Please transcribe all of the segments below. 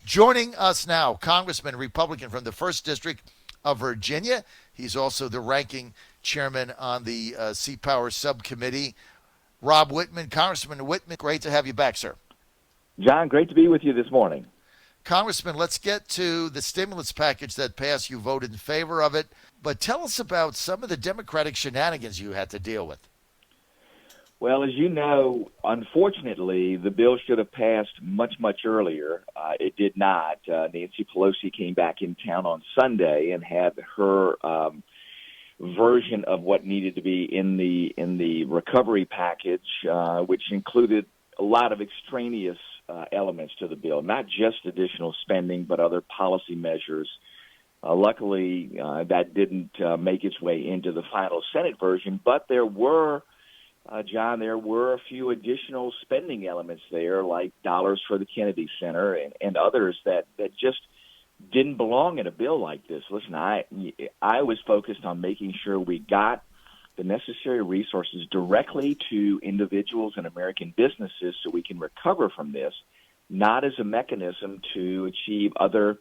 Joining us now, Congressman, Republican from the 1st District of Virginia. He's also the ranking chairman on the Sea Power Subcommittee. Rob Wittman. Congressman Wittman, great to have you back, sir. John, great to be with you this morning. Congressman, let's get to the stimulus package that passed. You voted in favor of it. But tell us about some of the Democratic shenanigans you had to deal with. Well, as you know, unfortunately, the bill should have passed much, much earlier. It did not. Nancy Pelosi came back in town on Sunday and had her version of what needed to be in the recovery package, which included a lot of extraneous elements to the bill, not just additional spending, but other policy measures. Luckily, that didn't make its way into the final Senate version, but there were John, there were a few additional spending elements there, like dollars for the Kennedy Center and others that just didn't belong in a bill like this. Listen, I was focused on making sure we got the necessary resources directly to individuals and American businesses so we can recover from this, not as a mechanism to achieve other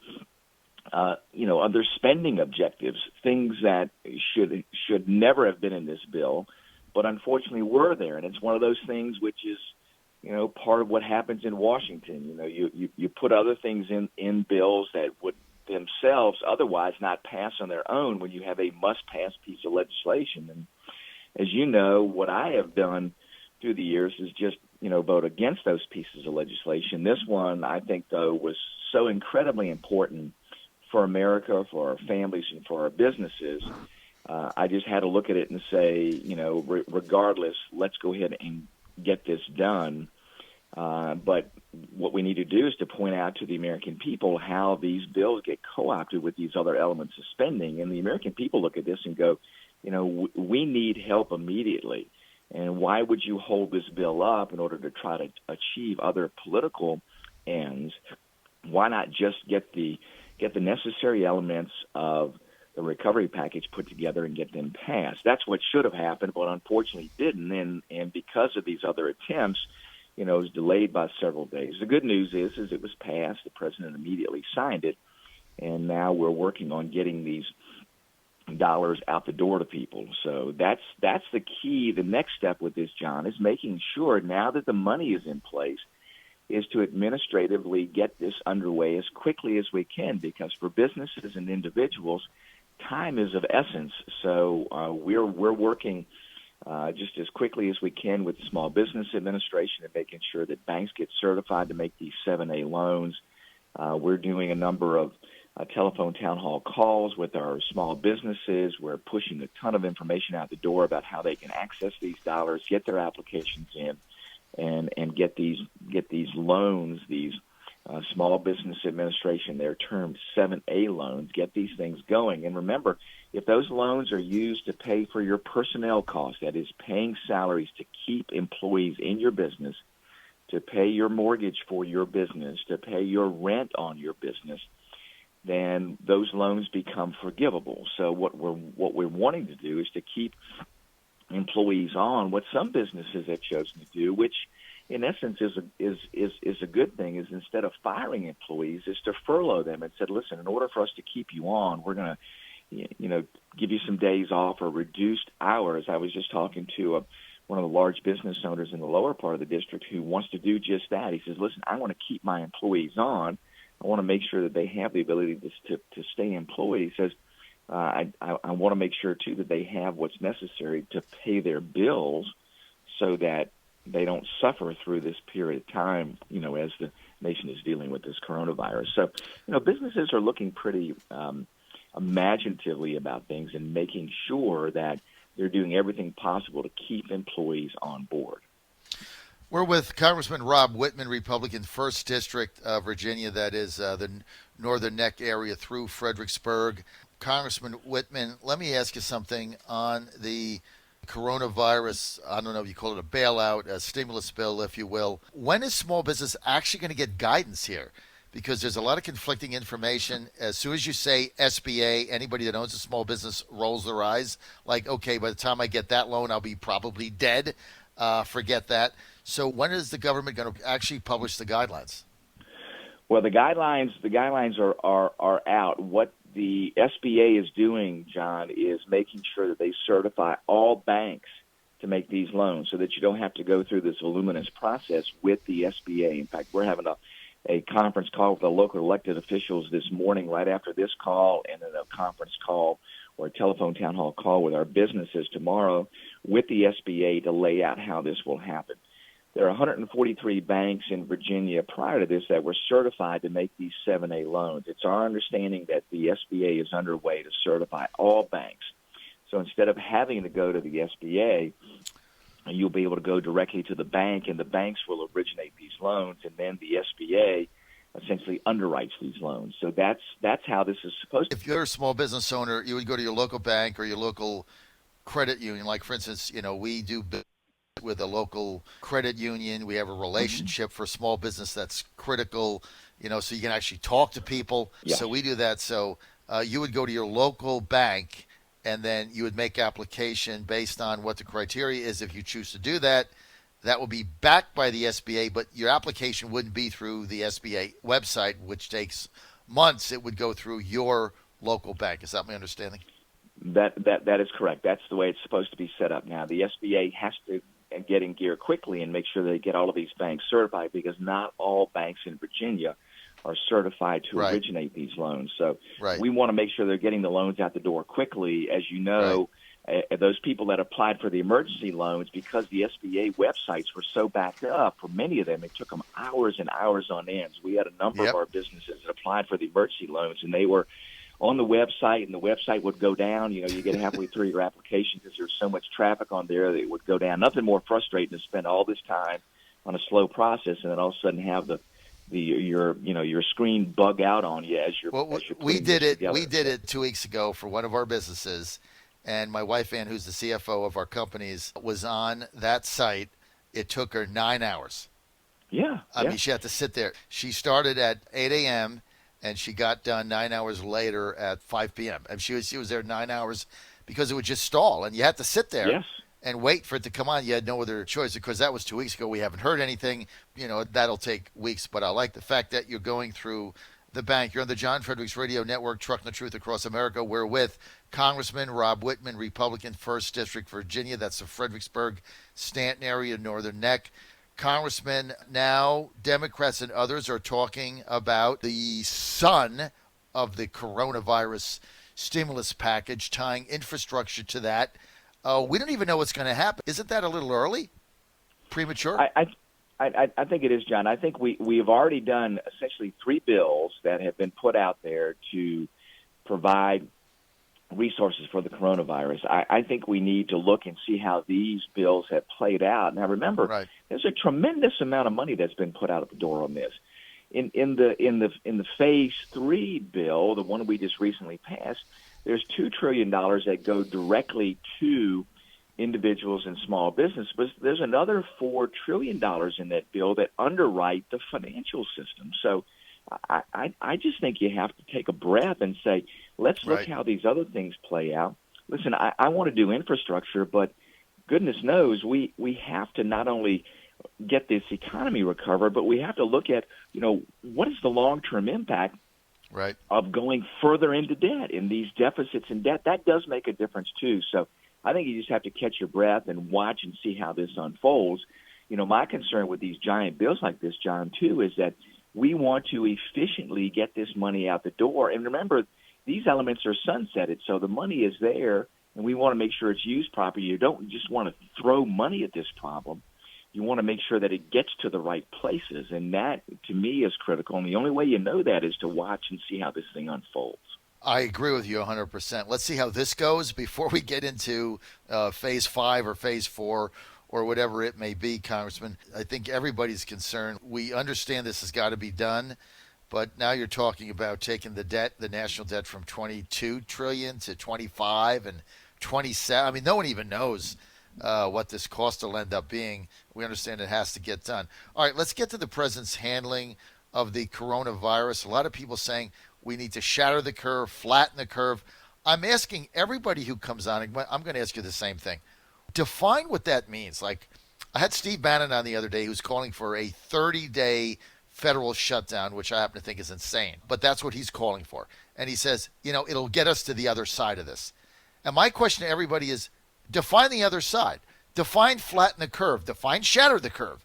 spending objectives, things that should never have been in this bill, but unfortunately were there. And it's one of those things which is, part of what happens in Washington. You put other things in bills that would themselves otherwise not pass on their own when you have a must-pass piece of legislation. And as you know, what I have done through the years is just, vote against those pieces of legislation. This one, I think, though, was so incredibly important for America, for our families, and for our businesses. I just had to look at it and say, regardless, let's go ahead and get this done. But what we need to do is to point out to the American people how these bills get co-opted with these other elements of spending. And the American people look at this and go, we need help immediately. And why would you hold this bill up in order to try to achieve other political ends? Why not just get the necessary elements of the recovery package put together and get them passed? That's what should have happened, but unfortunately didn't. And because of these other attempts, it was delayed by several days. The good news is it was passed. The president immediately signed it, and now we're working on getting these dollars out the door to people. So that's the key. The next step with this, John, is making sure now that the money is in place is to administratively get this underway as quickly as we can, because for businesses and individuals, time is of essence. So we're working just as quickly as we can with the Small Business Administration and making sure that banks get certified to make these 7A loans. We're doing a number of telephone town hall calls with our small businesses. We're pushing a ton of information out the door about how they can access these dollars, get their applications in, and get these loans, these Small Business Administration, they're termed 7A loans, get these things going. And remember, if those loans are used to pay for your personnel costs, that is paying salaries to keep employees in your business, to pay your mortgage for your business, to pay your rent on your business, then those loans become forgivable. So what we're wanting to do is to keep employees on. What some businesses have chosen to do, which in essence is a good thing, is instead of firing employees, is to furlough them and said, listen, in order for us to keep you on, we're going to give you some days off or reduced hours. I was just talking to one of the large business owners in the lower part of the district who wants to do just that. He says, listen, I want to keep my employees on. I want to make sure that they have the ability to stay employed. He says, I want to make sure, too, that they have what's necessary to pay their bills so that they don't suffer through this period of time, as the nation is dealing with this coronavirus. So, businesses are looking pretty imaginatively about things and making sure that they're doing everything possible to keep employees on board. We're with Congressman Rob Wittman, Republican, 1st District of Virginia, that is the Northern Neck area through Fredericksburg. Congressman Wittman, let me ask you something on the coronavirus. I don't know if you call it a bailout, a stimulus bill, if you will. When is small business actually going to get guidance here? Because there's a lot of conflicting information. As soon as you say SBA, anybody that owns a small business rolls their eyes like, okay, by the time I get that loan, I'll be probably dead. Forget that. So when is the government going to actually publish the guidelines? Well, the guidelines are out. What the SBA is doing, John, is making sure that they certify all banks to make these loans, so that you don't have to go through this voluminous process with the SBA. In fact, we're having a conference call with the local elected officials this morning, right after this call, and then a conference call or a telephone town hall call with our businesses tomorrow with the SBA to lay out how this will happen. There are 143 banks in Virginia prior to this that were certified to make these 7A loans. It's our understanding that the SBA is underway to certify all banks. So instead of having to go to the SBA, you'll be able to go directly to the bank, and the banks will originate these loans, and then the SBA essentially underwrites these loans. So that's how this is supposed to be. If you're a small business owner, you would go to your local bank or your local credit union. Like, for instance, we do business with a local credit union. We have a relationship for small business that's critical, so you can actually talk to people. Yes. So we do that. So you would go to your local bank, and then you would make application based on what the criteria is. If you choose to do that, that will be backed by the SBA, but your application wouldn't be through the SBA website, which takes months. It would go through your local bank. Is that my understanding? That is correct. That's the way it's supposed to be set up now. The SBA has to get in gear quickly and make sure they get all of these banks certified, because not all banks in Virginia are certified to originate these loans. So we want to make sure they're getting the loans out the door quickly. As you know, those people that applied for the emergency loans, because the SBA websites were so backed up, for many of them, it took them hours and hours on end. We had a number of our businesses that applied for the emergency loans, and they were on the website, and the website would go down. You get halfway through your application because there's so much traffic on there that it would go down. Nothing more frustrating than spend all this time on a slow process and then all of a sudden have your screen bug out on you as you're. We did it 2 weeks ago for one of our businesses, and my wife Ann, who's the CFO of our companies, was on that site. It took her 9 hours. I mean, she had to sit there. She started at 8 a.m. and she got done 9 hours later at 5 p.m. And she was there 9 hours because it would just stall, and you had to sit there and wait for it to come on. You had no other choice, because that was 2 weeks ago. We haven't heard anything. That'll take weeks. But I like the fact that you're going through the bank. You're on the John Fredericks Radio Network, Trucking the Truth Across America. We're with Congressman Rob Wittman, Republican, 1st District, Virginia. That's the Fredericksburg, Stanton area, Northern Neck. Congressman, now Democrats and others are talking about the son of the coronavirus stimulus package, tying infrastructure to that. We don't even know what's going to happen. Isn't that a little early? Premature? I think it is, John. I think we have already done essentially 3 bills that have been put out there to provide resources for the coronavirus. I think we need to look and see how these bills have played out. Now, remember, there's a tremendous amount of money that's been put out at the door on this. In the Phase 3 bill, the one we just recently passed, there's $2 trillion that go directly to individuals and small business, but there's another $4 trillion in that bill that underwrite the financial system. So I just think you have to take a breath and say, let's look how these other things play out. Listen, I want to do infrastructure, but goodness knows we have to not only get this economy recovered, but we have to look at, what is the long-term impact of going further into debt, and these deficits and debt. That does make a difference too. So I think you just have to catch your breath and watch and see how this unfolds. My concern with these giant bills like this, John, too, is that we want to efficiently get this money out the door. And remember, these elements are sunsetted, so the money is there, and we want to make sure it's used properly. You don't just want to throw money at this problem. You want to make sure that it gets to the right places, and that, to me, is critical. And the only way you know that is to watch and see how this thing unfolds. I agree with you 100%. Let's see how this goes before we get into Phase 5 or Phase 4 or whatever it may be, Congressman. I think everybody's concerned. We understand this has got to be done, but now you're talking about taking the national debt from $22 trillion to $25 and $27. I mean, no one even knows what this cost will end up being. We understand it has to get done. All right, let's get to the president's handling of the coronavirus. A lot of people saying we need to shatter the curve, flatten the curve. I'm asking everybody who comes on, I'm going to ask you the same thing. Define what that means. Like, I had Steve Bannon on the other day who's calling for a 30-day federal shutdown, which I happen to think is insane, but that's what he's calling for. And he says, it'll get us to the other side of this. And my question to everybody is, define the other side. Define flatten the curve. Define shatter the curve.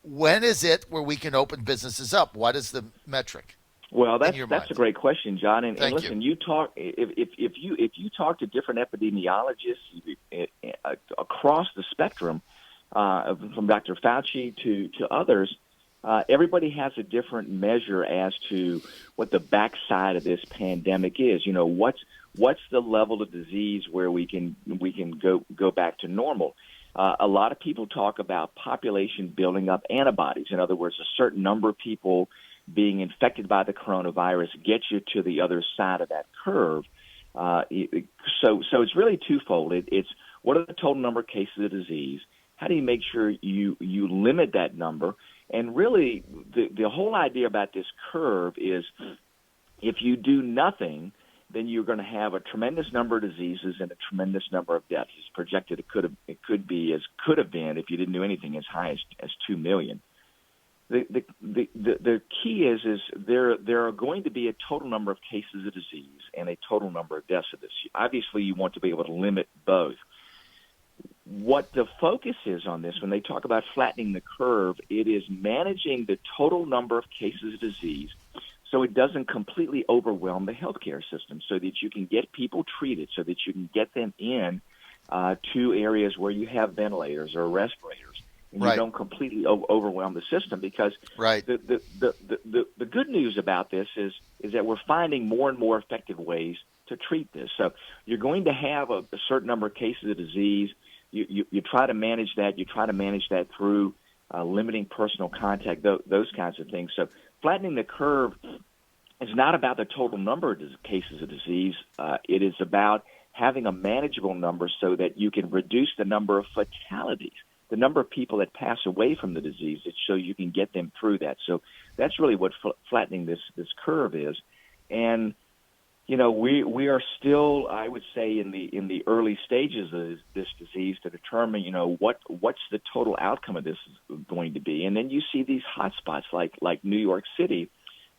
When is it where we can open businesses up? What is the metric? Well, that's a great question, John. And listen, you talk if you talk to different epidemiologists across the spectrum, from Dr. Fauci to others, everybody has a different measure as to what the backside of this pandemic is. What's the level of disease where we can go back to normal. A lot of people talk about population building up antibodies. In other words, a certain number of people being infected by the coronavirus gets you to the other side of that curve. So it's really twofold. It's what are the total number of cases of disease? How do you make sure you limit that number? And really, the whole idea about this curve is if you do nothing, then you're going to have a tremendous number of diseases and a tremendous number of deaths. It's projected it could have been if you didn't do anything as high as 2 million. The key is there are going to be a total number of cases of disease and a total number of deaths of this. Obviously, you want to be able to limit both. What the focus is on this, when they talk about flattening the curve, it is managing the total number of cases of disease so it doesn't completely overwhelm the healthcare system, so that you can get people treated, so that you can get them in to areas where you have ventilators or respirators, and you don't completely overwhelm the system. Because the good news about this is that we're finding more and more effective ways to treat this. So you're going to have a certain number of cases of disease. You try to manage that. You try to manage that through limiting personal contact, those kinds of things. So flattening the curve is not about the total number of cases of disease. It is about having a manageable number so that you can reduce the number of fatalities, the number of people that pass away from the disease, so you can get them through that. So that's really what flattening this curve is. And we are still, I would say, in the early stages of this disease to determine, what's the total outcome of this is going to be. And then you see these hotspots like New York City,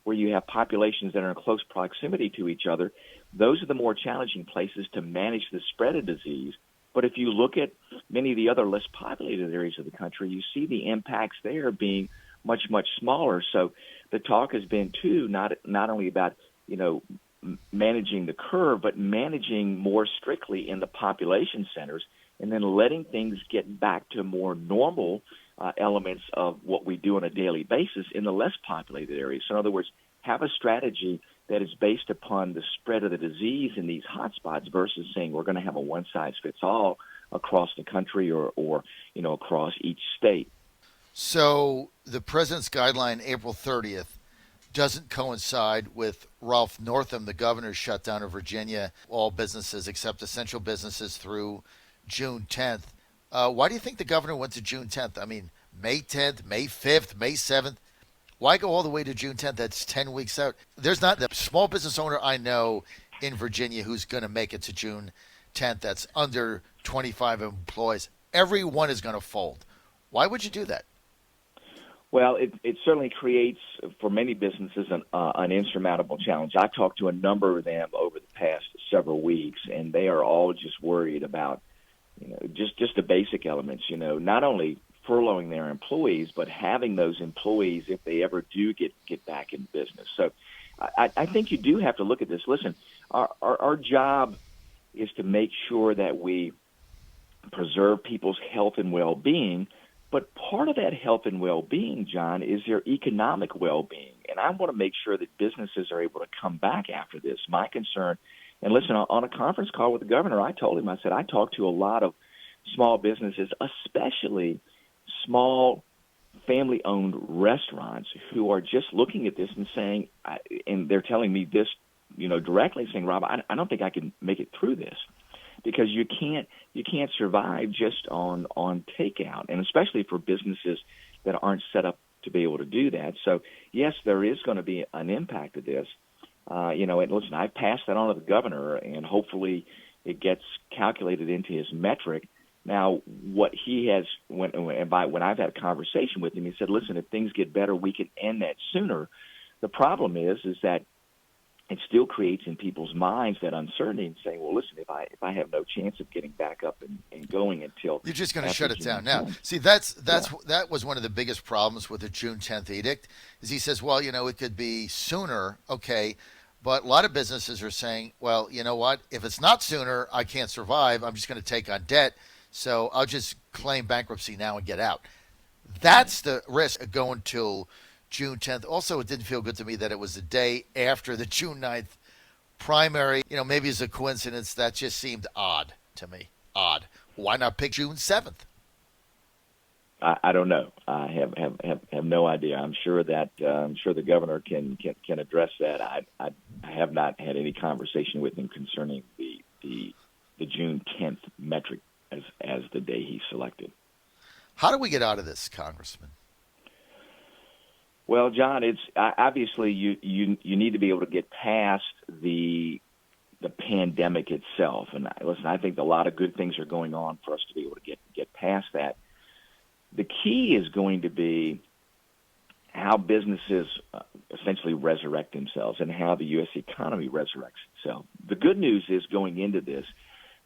where you have populations that are in close proximity to each other. Those are the more challenging places to manage the spread of disease. But if you look at many of the other less populated areas of the country, you see the impacts there being much, much smaller. So the talk has been, too, not only about, managing the curve, but managing more strictly in the population centers, and then letting things get back to more normal elements of what we do on a daily basis in the less populated areas. So in other words, have a strategy that is based upon the spread of the disease in these hotspots versus saying we're going to have a one-size-fits-all across the country or across each state. So the president's guideline, April 30th, doesn't coincide with Ralph Northam, the governor's shutdown of Virginia, all businesses except essential businesses through June 10th. Why do you think the governor went to June 10th? I mean, May 10th, May 5th, May 7th. Why go all the way to June 10th? That's 10 weeks out. There's not the small business owner I know in Virginia who's going to make it to June 10th that's under 25 employees. Everyone is going to fold. Why would you do that? Well, it certainly creates, for many businesses, an insurmountable challenge. I talked to a number of them over the past several weeks, and they are all just worried about, just the basic elements, not only furloughing their employees, but having those employees, if they ever do get back in business. So I think you do have to look at this. Listen, our job is to make sure that we preserve people's health and well-being. But part of that health and well-being, John, is their economic well-being. And I want to make sure that businesses are able to come back after this. My concern, and listen, on a conference call with the governor, I told him, I said, I talked to a lot of small businesses, especially small family-owned restaurants who are just looking at this and saying, and they're telling me this, directly, saying, Rob, I don't think I can make it through this. Because you can't survive just on takeout, and especially for businesses that aren't set up to be able to do that. So yes, there is going to be an impact of this. And listen, I've passed that on to the governor, and hopefully it gets calculated into his metric. Now, what he has, when I've had a conversation with him, he said, listen, if things get better, we can end that sooner. The problem is that it still creates in people's minds that uncertainty and saying, well, listen, if I have no chance of getting back up and going until you're just going to shut it down 10th. now. See, that was one of the biggest problems with the June 10th edict, is he says, well, it could be sooner, okay, but a lot of businesses are saying, well, you know what, if it's not sooner, I can't survive. I'm just going to take on debt, so I'll just claim bankruptcy now and get out. That's the risk of going till June 10th. Also, it didn't feel good to me that it was the day after the June 9th primary. Maybe it's a coincidence. That just seemed odd to me. Odd. Why not pick June 7th? I don't know. I have no idea. I'm sure the governor can address that. I have not had any conversation with him concerning the June 10th metric as the day he selected. How do we get out of this, Congressman? Well, John, it's obviously you need to be able to get past the pandemic itself. And listen, I think a lot of good things are going on for us to be able to get past that. The key is going to be how businesses essentially resurrect themselves and how the U.S. economy resurrects itself. The good news is going into this,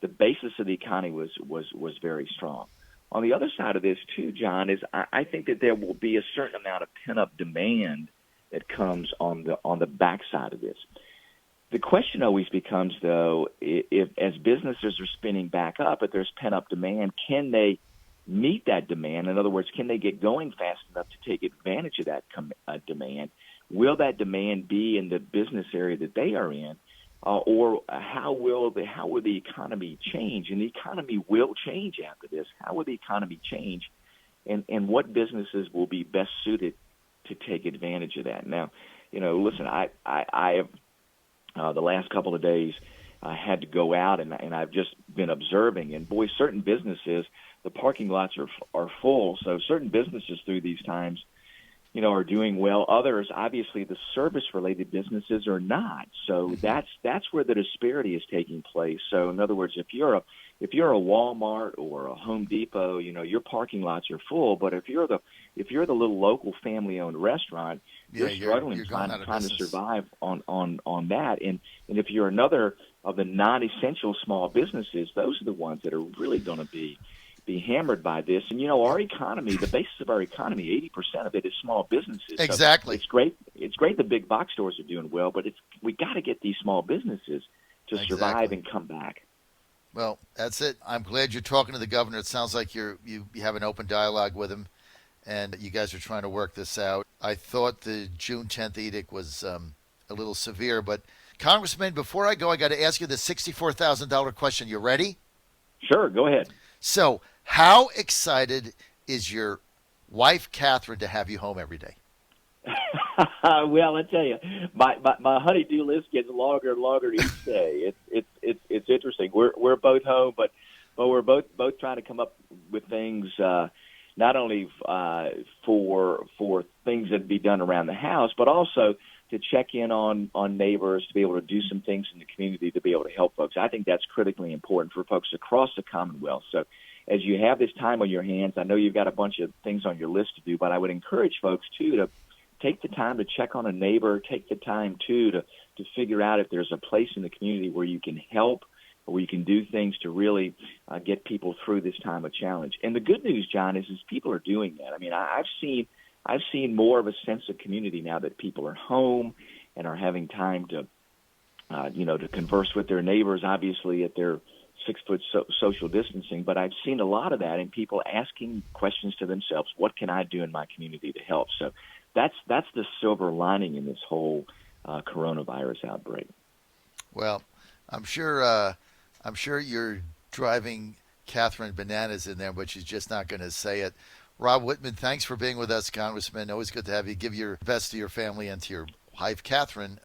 the basis of the economy was very strong. On the other side of this, too, John, is I think that there will be a certain amount of pent-up demand that comes on the backside of this. The question always becomes, though, if as businesses are spinning back up, if there's pent-up demand, can they meet that demand? In other words, can they get going fast enough to take advantage of that demand? Will that demand be in the business area that they are in? Or how will the economy change? And the economy will change after this. How will the economy change? And what businesses will be best suited to take advantage of that? Now, listen, I have the last couple of days I had to go out and I've just been observing. And boy, certain businesses, the parking lots are full. So certain businesses through these times, are doing well. Others, obviously, the service-related businesses are not. So that's where the disparity is taking place. So, in other words, if you're a Walmart or a Home Depot, your parking lots are full. But if you're the little local family-owned restaurant, you're struggling trying to survive on that. And if you're another of the non-essential small businesses, those are the ones that are really going to be hammered by this. And our economy, the basis of our economy, 80% of it is small businesses. Exactly. So it's great the big box stores are doing well, but we got to get these small businesses to survive and come back. Well, that's it. I'm glad you're talking to the governor. It sounds like you have an open dialogue with him, and you guys are trying to work this out. I thought the June 10th edict was a little severe, but Congressman, before I go, I got to ask you the $64,000 question. You ready? Sure, go ahead. So, how excited is your wife, Catherine, to have you home every day? Well, I tell you, my honey-do list gets longer and longer each day. It's interesting. We're both home, but we're both trying to come up with things not only for things that be done around the house, but also to check in on neighbors, to be able to do some things in the community, to be able to help folks. I think that's critically important for folks across the Commonwealth. So as you have this time on your hands, I know you've got a bunch of things on your list to do, but I would encourage folks, too, to take the time to check on a neighbor, take the time, too, to figure out if there's a place in the community where you can help or where you can do things to really get people through this time of challenge. And the good news, John, is people are doing that. I mean, I've seen more of a sense of community now that people are home and are having time to, to converse with their neighbors, obviously at their 6-foot social distancing. But I've seen a lot of that in people asking questions to themselves, what can I do in my community to help? So that's the silver lining in this whole coronavirus outbreak. Well, I'm sure you're driving Catherine bananas in there, but she's just not going to say it. Rob Wittman, thanks for being with us, Congressman. Always good to have you. Give your best to your family and to your wife, Catherine.